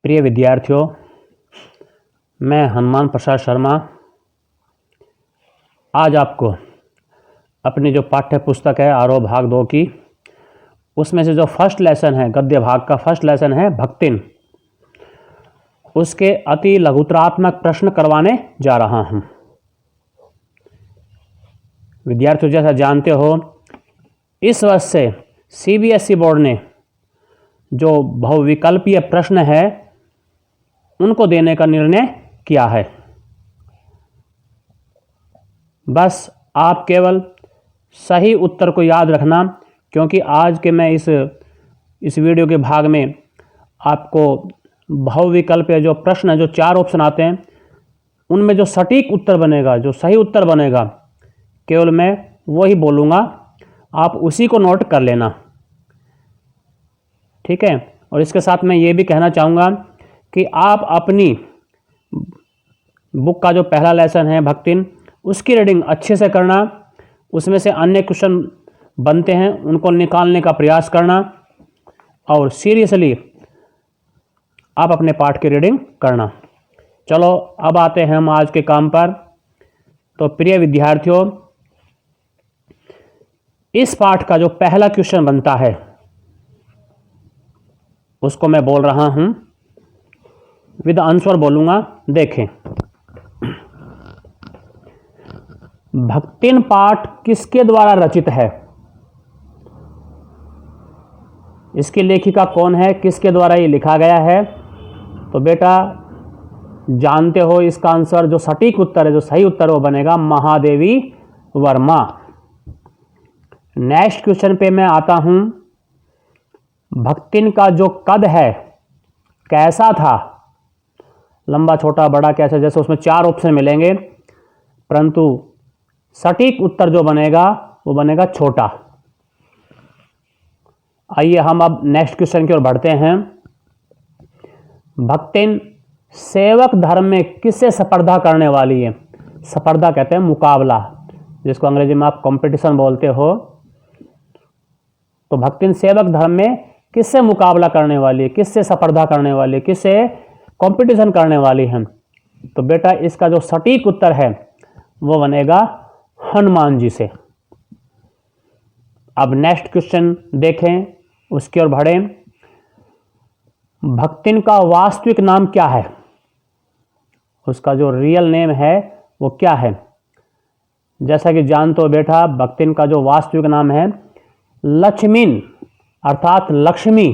प्रिय विद्यार्थियों, मैं हनुमान प्रसाद शर्मा आज आपको अपनी जो पाठ्य पुस्तक है आरोह भाग 2 की, उसमें से जो फर्स्ट लेसन है, गद्य भाग का फर्स्ट लेसन है भक्तिन, उसके अति लघुतरात्मक प्रश्न करवाने जा रहा हूं। विद्यार्थियों, जैसा जानते हो, इस वर्ष से सीबीएसई बोर्ड ने जो बहुविकल्पीय प्रश्न है उनको देने का निर्णय किया है। बस आप केवल सही उत्तर को याद रखना, क्योंकि आज के मैं इस वीडियो के भाग में आपको बहुविकल्पीय जो प्रश्न है, जो 4 ऑप्शन आते हैं, उनमें जो सटीक उत्तर बनेगा, जो सही उत्तर बनेगा, केवल मैं वो ही बोलूँगा, आप उसी को नोट कर लेना, ठीक है। और इसके साथ मैं ये भी कहना चाहूँगा कि आप अपनी बुक का जो पहला लेसन है भक्तिन, उसकी रीडिंग अच्छे से करना, उसमें से अन्य क्वेश्चन बनते हैं उनको निकालने का प्रयास करना, और सीरियसली आप अपने पाठ की रीडिंग करना। चलो अब आते हैं हम आज के काम पर। तो प्रिय विद्यार्थियों, इस पाठ का जो पहला क्वेश्चन बनता है उसको मैं बोल रहा हूं, विद आंसर बोलूंगा। देखें, भक्तिन पाठ किसके द्वारा रचित है? इसकी लेखिका कौन है, किसके द्वारा ये लिखा गया है? तो बेटा जानते हो इसका आंसर, जो सटीक उत्तर है, जो सही उत्तर वो बनेगा महादेवी वर्मा। नेक्स्ट क्वेश्चन पे मैं आता हूं। भक्तिन का जो कद है कैसा था? लंबा, छोटा, बड़ा, कैसा? जैसे उसमें 4 ऑप्शन मिलेंगे, परंतु सटीक उत्तर जो बनेगा वो बनेगा छोटा। आइए हम अब नेक्स्ट क्वेश्चन की ओर बढ़ते हैं। भक्तिन सेवक धर्म में किससे स्पर्धा करने वाली है? स्पर्धा कहते हैं मुकाबला, जिसको अंग्रेजी में आप कंपटीशन बोलते हो। तो भक्तिन सेवक धर्म में किससे मुकाबला करने वाली है, किससे स्पर्धा करने वाली है, किससे कंपटीशन करने वाली है? तो बेटा इसका जो सटीक उत्तर है वो बनेगा हनुमान जी से। अब नेक्स्ट क्वेश्चन देखें, उसकी ओर बढ़ें। भक्तिन का वास्तविक नाम क्या है? उसका जो रियल नेम है वो क्या है? जैसा कि जानते हो बेटा, भक्तिन का जो वास्तविक नाम है लक्ष्मीन, अर्थात लक्ष्मी।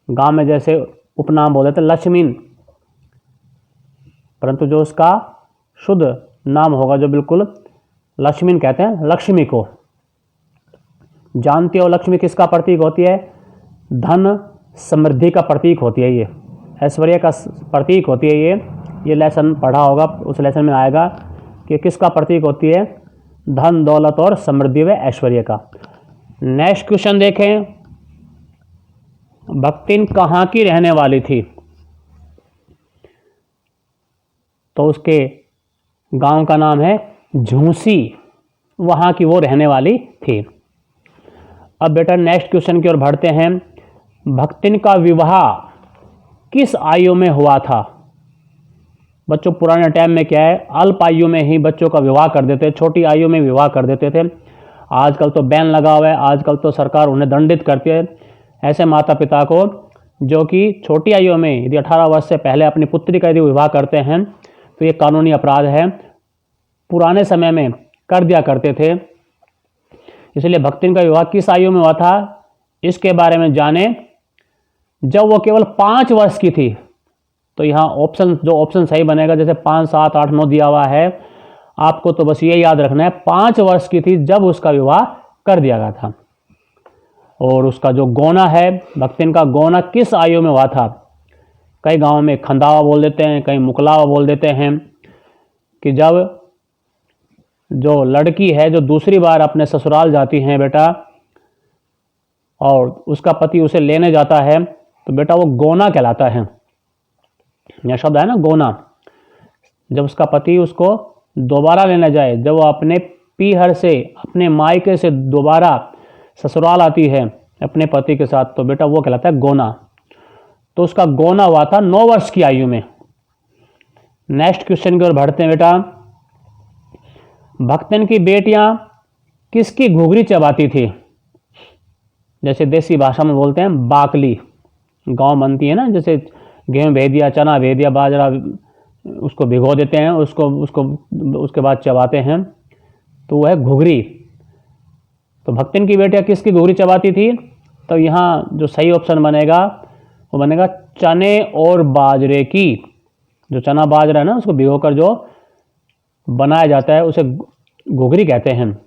गांव में जैसे उपनाम बोल देते लक्ष्मीन, परंतु जो उसका शुद्ध नाम होगा, जो बिल्कुल लक्ष्मीन कहते हैं लक्ष्मी को। जानते हो लक्ष्मी किसका प्रतीक होती है? धन समृद्धि का प्रतीक होती है, ये ऐश्वर्य का प्रतीक होती है। ये लेसन पढ़ा होगा, उस लेसन में आएगा कि किसका प्रतीक होती है? धन, दौलत और समृद्धि व ऐश्वर्य का। नेक्स्ट क्वेश्चन देखें। भक्तिन कहाँ की रहने वाली थी? तो उसके गांव का नाम है झूसी, वहां की वो रहने वाली थी। अब बेटा नेक्स्ट क्वेश्चन की ओर बढ़ते हैं। भक्तिन का विवाह किस आयु में हुआ था? बच्चों पुराने टाइम में क्या है, अल्प आयु में ही बच्चों का विवाह कर देते, छोटी आयु में विवाह कर देते थे। आजकल तो बैन लगा हुआ है, आजकल तो सरकार उन्हें दंडित करती है, ऐसे माता पिता को जो कि छोटी आयु में यदि 18 वर्ष से पहले अपनी पुत्री का यदि विवाह करते हैं तो ये कानूनी अपराध है। पुराने समय में कर दिया करते थे। इसलिए भक्तिन का विवाह किस आयु में हुआ था, इसके बारे में जाने। जब वो केवल 5 वर्ष की थी, तो यहाँ ऑप्शन सही बनेगा, जैसे 5, 7, 8, 9 दिया हुआ है, आपको तो बस ये याद रखना है 5 वर्ष की थी जब उसका विवाह कर दिया गया था। और उसका जो गोना है, भक्तिन का गोना किस आयु में हुआ था? कई गांव में खंदावा बोल देते हैं, कई मुकलावा बोल देते हैं, कि जब जो लड़की है जो दूसरी बार अपने ससुराल जाती हैं बेटा, और उसका पति उसे लेने जाता है, तो बेटा वो गोना कहलाता है। यह शब्द है ना, गोना। जब उसका पति उसको दोबारा लेने जाए, जब वो अपने पीहर से, अपने मायके से दोबारा ससुराल आती है अपने पति के साथ, तो बेटा वो कहलाता है गोना। तो उसका गौना हुआ था 9 वर्ष की आयु में। नेक्स्ट क्वेश्चन की ओर बढ़ते हैं बेटा। भक्तन की बेटियां किसकी घुघरी चबाती थी? जैसे देसी भाषा में बोलते हैं बाकली, गांव बनती है ना, जैसे गेहूं भे दिया, चना भे दिया, बाजरा, उसको भिगो देते हैं, उसको उसको उसके बाद चबाते हैं, तो वह है घुघरी। तो भक्तिन की बेटियां किसकी घुघरी चबाती थी? तो यहाँ जो सही ऑप्शन बनेगा वो बनेगा चने और बाजरे की। जो चना बाजरा है ना, उसको भिगोकर जो बनाया जाता है उसे घुघरी कहते हैं।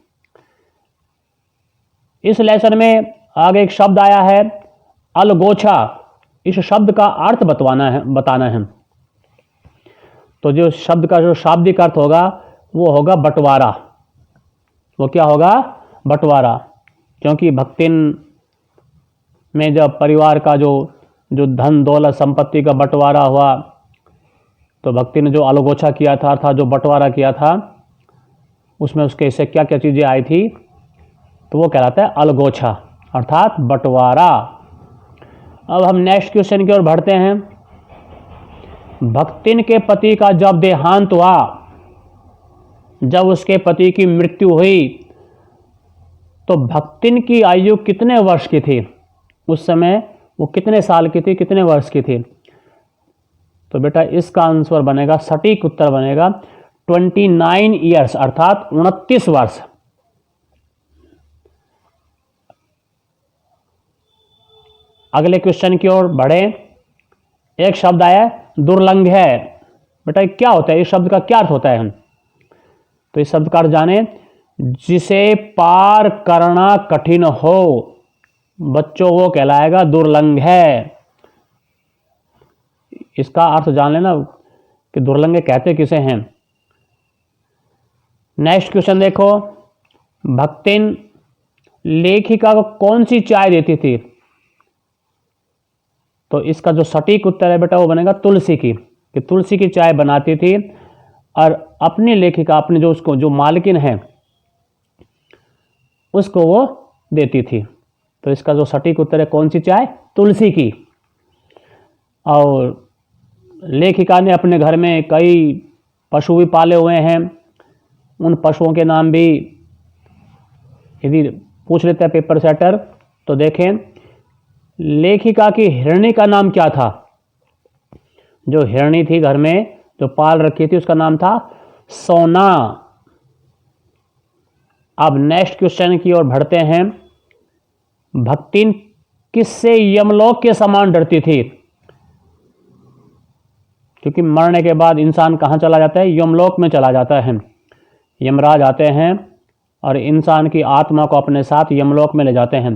इस लेसन में आगे एक शब्द आया है अलगोछा। इस शब्द का अर्थ बताना है। तो जो शब्द का जो शाब्दिक अर्थ होगा वो होगा बंटवारा। वो क्या होगा? बंटवारा। क्योंकि भक्तिन में जब परिवार का जो धन दौलत संपत्ति का बंटवारा हुआ, तो भक्ति ने जो अलगोछा किया था, अर्थात जो बंटवारा किया था, उसमें उसके इससे क्या क्या चीज़ें आई थी, तो वो कहलाता है अलगोछा, अर्थात बंटवारा। अब हम नेक्स्ट क्वेश्चन की ओर बढ़ते हैं। भक्तिन के पति का जब देहांत हुआ, जब उसके पति की मृत्यु हुई, तो भक्तिन की आयु कितने वर्ष की थी? उस समय वो कितने साल की थी, कितने वर्ष की थी? तो बेटा इसका आंसर बनेगा, सटीक उत्तर बनेगा 29 ईयर्स, अर्थात 29 वर्ष। अगले क्वेश्चन की ओर बढ़े। एक शब्द आया दुर्लंघ है। बेटा क्या होता है? इस शब्द का क्या अर्थ होता है? तो इस शब्द का अर्थ जाने, जिसे पार करना कठिन हो, बच्चों वो कहलाएगा दुर्लंघ है। इसका अर्थ जान लेना कि दुर्लंघ कहते किसे हैं। नेक्स्ट क्वेश्चन देखो। भक्तिन लेखिका को कौन सी चाय देती थी? तो इसका जो सटीक उत्तर है बेटा वो बनेगा तुलसी की, कि तुलसी की चाय बनाती थी और अपनी लेखिका, अपने जो उसको जो मालकिन है उसको वो देती थी। तो इसका जो सटीक उत्तर है कौन सी चाय? तुलसी की। और लेखिका ने अपने घर में कई पशु भी पाले हुए हैं। उन पशुओं के नाम भी यदि पूछ लेते हैं पेपर सेटर, तो देखें लेखिका की हिरणी का नाम क्या था? जो हिरणी थी घर में जो पाल रखी थी उसका नाम था सोना। अब नेक्स्ट क्वेश्चन की ओर बढ़ते हैं। भक्तिन किससे यमलोक के समान डरती थी? क्योंकि मरने के बाद इंसान कहाँ चला जाता है? यमलोक में चला जाता है। यमराज आते हैं और इंसान की आत्मा को अपने साथ यमलोक में ले जाते हैं।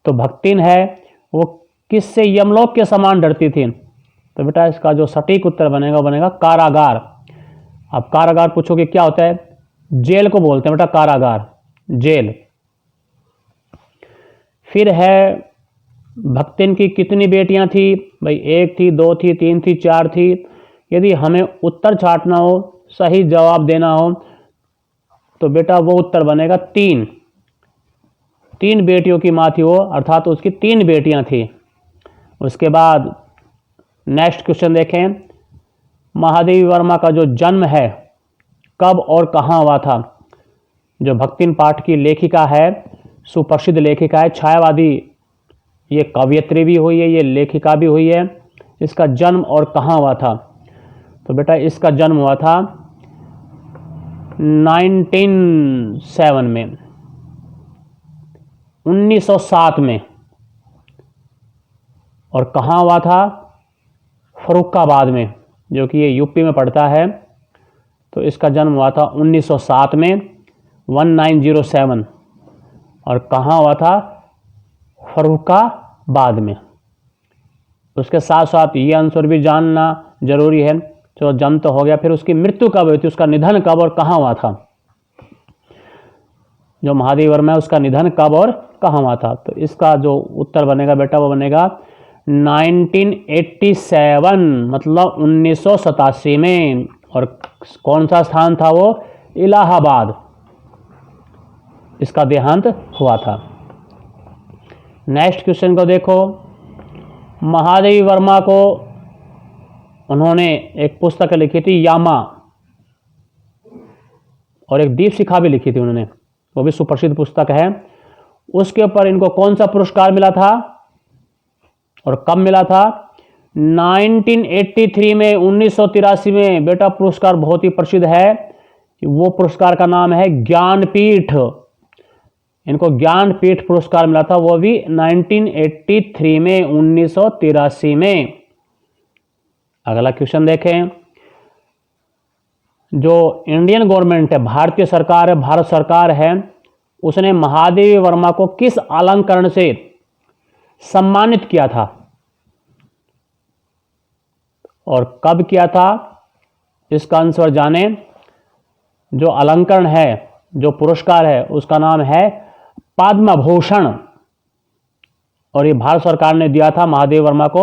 तो भक्तिन है वो किससे यमलोक के समान डरती थी? तो बेटा इसका जो सटीक उत्तर बनेगा वो बनेगा कारागार। अब कारागार पूछोगे क्या होता है? जेल को बोलते हैं बेटा, कारागार, जेल। फिर है भक्तिन की कितनी बेटियां थी? भाई 1 थी, 2 थी, 3 थी, 4 थी। यदि हमें उत्तर छांटना हो, सही जवाब देना हो, तो बेटा वो उत्तर बनेगा 3। 3 बेटियों की माँ थी वो, अर्थात उसकी 3 बेटियां थी। उसके बाद नेक्स्ट क्वेश्चन देखें। महादेवी वर्मा का जो जन्म है कब और कहाँ हुआ था? जो भक्तिन पाठ की लेखिका है, सुप्रसिद्ध लेखिका है, छायावादी, ये कवयित्री भी हुई है, ये लेखिका भी हुई है। इसका जन्म और कहाँ हुआ था? तो बेटा इसका जन्म हुआ था 1907 में, 1907 में। और कहाँ हुआ था? फर्रुखाबाद में, जो कि ये यूपी में पड़ता है। तो इसका जन्म हुआ था 1907 में, 1907। और कहाँ हुआ था? फर्रुखाबाद में। उसके साथ साथ ये आंसर भी जानना जरूरी है, जो जन्म तो हो गया, फिर उसकी मृत्यु कब हुई थी, उसका निधन कब और कहाँ हुआ था? जो महादेवी वर्मा है उसका निधन कब और कहाँ हुआ था? तो इसका जो उत्तर बनेगा बेटा वो बनेगा 1987, मतलब 1987 में। और कौन सा स्थान था वो? इलाहाबाद, इसका देहांत हुआ था। नेक्स्ट क्वेश्चन को देखो। महादेवी वर्मा को उन्होंने एक पुस्तक लिखी थी यामा, और एक दीप शिखा भी लिखी थी उन्होंने, वो भी सुप्रसिद्ध पुस्तक है। उसके ऊपर इनको कौन सा पुरस्कार मिला था और कब मिला था? 1983 में, 1983 में बेटा पुरस्कार बहुत ही प्रसिद्ध है। वो पुरस्कार का नाम है ज्ञानपीठ। इनको ज्ञानपीठ पुरस्कार मिला था, वो भी 1983 में, 1983 में। अगला क्वेश्चन देखें। जो इंडियन गवर्नमेंट है, भारतीय सरकार है, भारत सरकार है, उसने महादेवी वर्मा को किस अलंकरण से सम्मानित किया था और कब किया था? इसका आंसर जाने। जो अलंकरण है, जो पुरस्कार है, उसका नाम है पद्म भूषण, और ये भारत सरकार ने दिया था महादेवी वर्मा को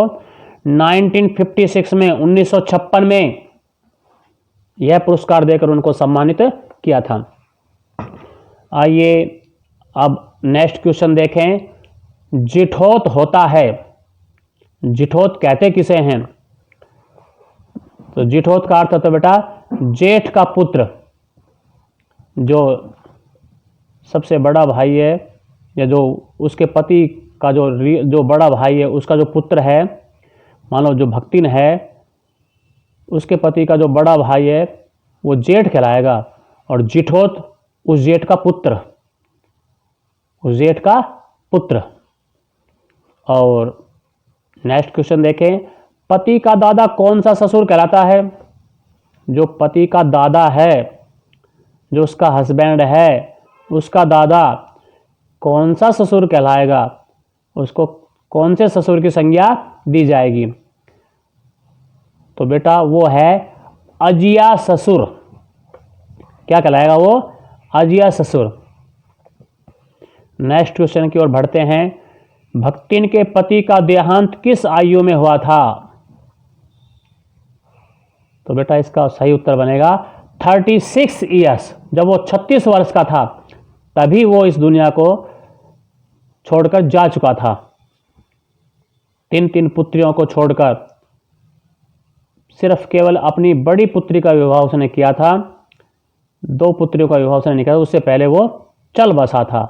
1956 में, 1956 में यह पुरस्कार देकर उनको सम्मानित किया था। आइए अब नेक्स्ट क्वेश्चन देखें। जिठोत होता है, जिठोत कहते किसे हैं? तो जिठोत का अर्थ होता है बेटा जेठ का पुत्र। जो सबसे बड़ा भाई है या जो उसके पति का जो बड़ा भाई है, उसका जो पुत्र है, मान लो जो भक्तिन है, उसके पति का जो बड़ा भाई है वो जेठ कहलाएगा, और जिठोत उस जेठ का पुत्र, उस जेठ का पुत्र। और नेक्स्ट क्वेश्चन देखें। पति का दादा कौन सा ससुर कहलाता है? जो पति का दादा है, जो उसका हस्बैंड है, उसका दादा कौन सा ससुर कहलाएगा? उसको कौन से ससुर की संज्ञा दी जाएगी? तो बेटा वो है अजिया ससुर। क्या कहलाएगा वो? अजिया ससुर। नेक्स्ट क्वेश्चन की ओर बढ़ते हैं। भक्तिन के पति का देहांत किस आयु में हुआ था? तो बेटा इसका सही उत्तर बनेगा 36 ईयर्स। जब वो 36 वर्ष का था तभी वो इस दुनिया को छोड़कर जा चुका था। 3 पुत्रियों को छोड़कर सिर्फ केवल अपनी बड़ी पुत्री का विवाह उसने किया था, 2 पुत्रियों का विवाह उसने नहीं किया, उससे पहले वो चल बसा था।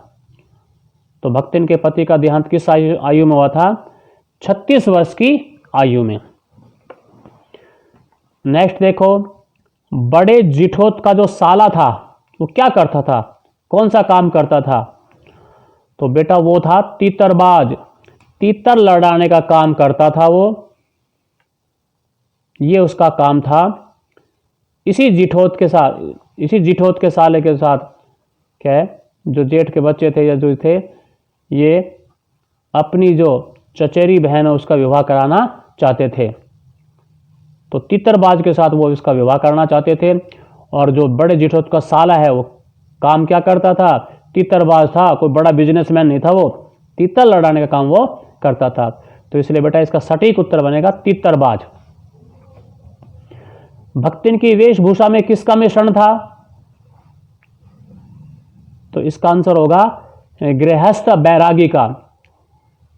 तो भक्तिन के पति का देहांत किस आयु में हुआ था? 36 वर्ष की आयु में। नेक्स्ट देखो। बड़े जिठोत का जो साला था वो क्या करता था, कौन सा काम करता था? तो बेटा वो था तीतरबाज, तीतर लड़ाने का काम करता था वो, ये उसका काम था। इसी जिठोत के साले के साथ क्या है, जो जेठ के बच्चे थे या जो थे, ये अपनी जो चचेरी बहन है उसका विवाह कराना चाहते थे। तो तीतरबाज के साथ वो इसका विवाह करना चाहते थे। और जो बड़े जिठोत का साला है वो काम क्या करता था? तीतरबाज था, कोई बड़ा बिजनेसमैन नहीं था, वो तीतर लड़ाने का काम वो करता था। तो इसलिए बेटा इसका सटीक उत्तर बनेगा तीतरबाज। भक्तिन की वेशभूषा में किसका मिश्रण था? तो इसका आंसर होगा गृहस्थ बैरागी का।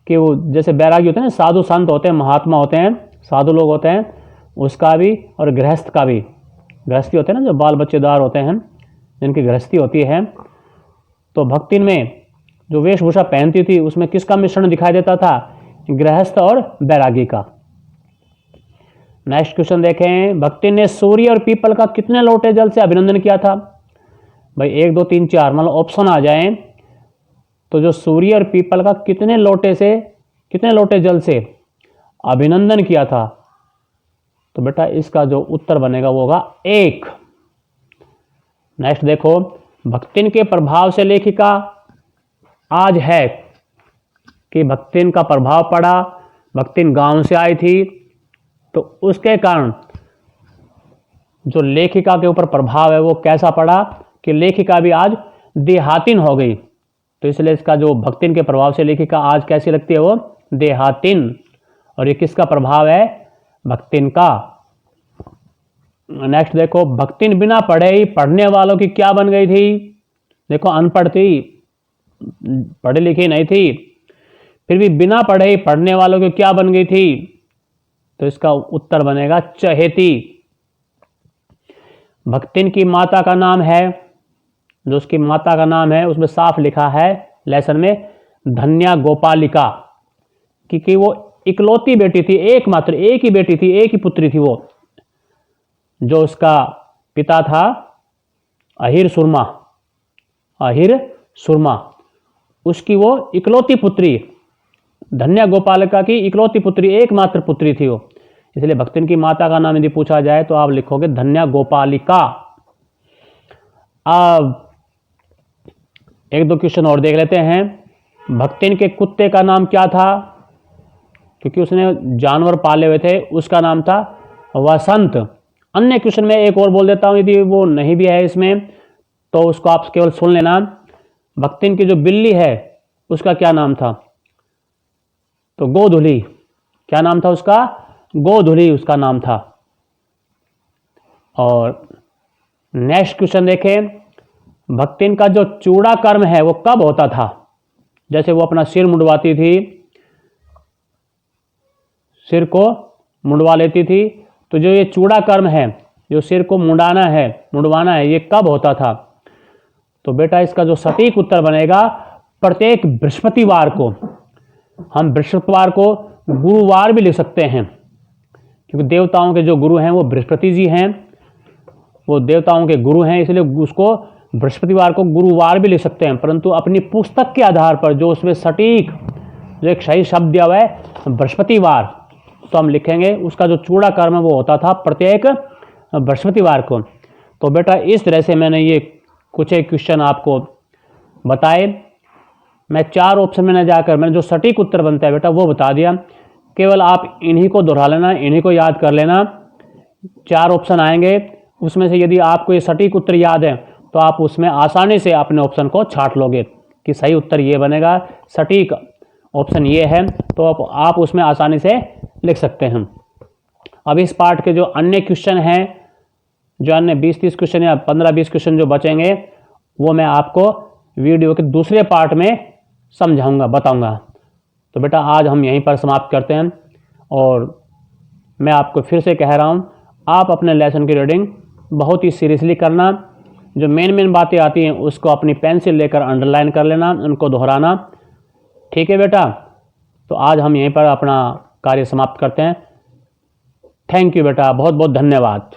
कि वो जैसे बैरागी होते हैं, साधु संत होते हैं, महात्मा होते हैं, साधु लोग होते हैं, उसका भी, और गृहस्थ का भी। गृहस्थी होते हैं ना, जो बाल बच्चेदार होते हैं, जिनकी गृहस्थी होती है। तो भक्तिन में जो वेशभूषा पहनती थी उसमें किसका मिश्रण दिखाई देता था? गृहस्थ और बैरागी का। नेक्स्ट क्वेश्चन देखें। भक्तिन ने सूर्य और पीपल का कितने लोटे जल से अभिनंदन किया था? भाई 1 2 3 4 मतलब ऑप्शन आ जाए तो जो सूर्य और पीपल का कितने लोटे जल से अभिनंदन किया था? तो बेटा इसका जो उत्तर बनेगा वो होगा 1। नेक्स्ट देखो। भक्तिन के प्रभाव से लेखिका आज है कि भक्तिन का प्रभाव पड़ा, भक्तिन गांव से आई थी, तो उसके कारण जो लेखिका के ऊपर प्रभाव है वो कैसा पड़ा कि लेखिका भी आज देहातिन हो गई। तो इसलिए इसका जो भक्तिन के प्रभाव से लेखिका आज कैसी लगती है? वो देहातिन। और ये किसका प्रभाव है? भक्तिन का। नेक्स्ट देखो। भक्तिन बिना पढ़े ही पढ़ने वालों की क्या बन गई थी? देखो अनपढ़ थी, पढ़ी लिखी नहीं थी, फिर भी बिना पढ़े ही पढ़ने वालों की क्या बन गई थी? तो इसका उत्तर बनेगा चहेती। भक्तिन की माता का नाम है, जो उसकी माता का नाम है उसमें साफ लिखा है लेसन में धन्या गोपालिका, क्योंकि वो इकलौती बेटी थी, एकमात्र एक ही बेटी थी, एक ही पुत्री थी वो। जो उसका पिता था अहिर सुरमा, अहिर सुरमा, उसकी वो इकलौती पुत्री, धन्या गोपालिका की इकलौती पुत्री, एकमात्र पुत्री थी वो। इसलिए भक्तिन की माता का नाम यदि पूछा जाए तो आप लिखोगे धन्या गोपालिका। अब एक दो क्वेश्चन और देख लेते हैं। भक्तिन के कुत्ते का नाम क्या था? क्योंकि उसने जानवर पाले हुए थे, उसका नाम था वसंत। अन्य क्वेश्चन में एक और बोल देता हूं, यदि वो नहीं भी है इसमें तो उसको आप केवल सुन लेना। भक्तिन की जो बिल्ली है उसका क्या नाम था? तो गोधुली। क्या नाम था उसका? गोधुली उसका नाम था। और नेक्स्ट क्वेश्चन देखें, भक्तिन का जो चूड़ा कर्म है वो कब होता था? जैसे वो अपना सिर मुंडवाती थी, सिर को मुंडवा लेती थी, तो जो ये चूड़ा कर्म है, जो सिर को मुंडवाना है, ये कब होता था? तो बेटा इसका जो सटीक उत्तर बनेगा प्रत्येक बृहस्पतिवार को। हम बृहस्पतिवार को गुरुवार भी लिख सकते हैं, क्योंकि देवताओं के जो गुरु हैं वो बृहस्पति जी हैं, वो देवताओं के गुरु हैं, इसलिए उसको बृहस्पतिवार को गुरुवार भी लिख सकते हैं। परंतु अपनी पुस्तक के आधार पर जो उसमें सटीक जो एक सही शब्द दिया हुआ है बृहस्पतिवार, तो हम लिखेंगे उसका जो चूड़ा कर्म वो होता था प्रत्येक बृहस्पतिवार को। तो बेटा इस तरह से मैंने ये कुछ एक क्वेश्चन आपको बताए। मैं 4 ऑप्शन में न जाकर मैंने जो सटीक उत्तर बनता है बेटा वो बता दिया। केवल आप इन्हीं को दोहरा लेना, इन्हीं को याद कर लेना। 4 ऑप्शन आएंगे, उसमें से यदि आपको ये सटीक उत्तर याद है तो आप उसमें आसानी से अपने ऑप्शन को छांट लोगे कि सही उत्तर ये बनेगा, सटीक ऑप्शन ये है, तो आप उसमें आसानी से लिख सकते हैं। अब इस पार्ट के जो अन्य क्वेश्चन हैं, जो अन्य 20-30 क्वेश्चन या 15-20 क्वेश्चन जो बचेंगे, वो मैं आपको वीडियो के दूसरे पार्ट में समझाऊंगा, बताऊंगा। तो बेटा आज हम यहीं पर समाप्त करते हैं, और मैं आपको फिर से कह रहा हूँ, आप अपने लेसन की रीडिंग बहुत ही सीरियसली करना। जो मेन बातें आती हैं उसको अपनी पेंसिल लेकर अंडरलाइन कर लेना, उनको दोहराना। ठीक है बेटा, तो आज हम यहीं पर अपना कार्य समाप्त करते हैं। थैंक यू बेटा, बहुत बहुत धन्यवाद।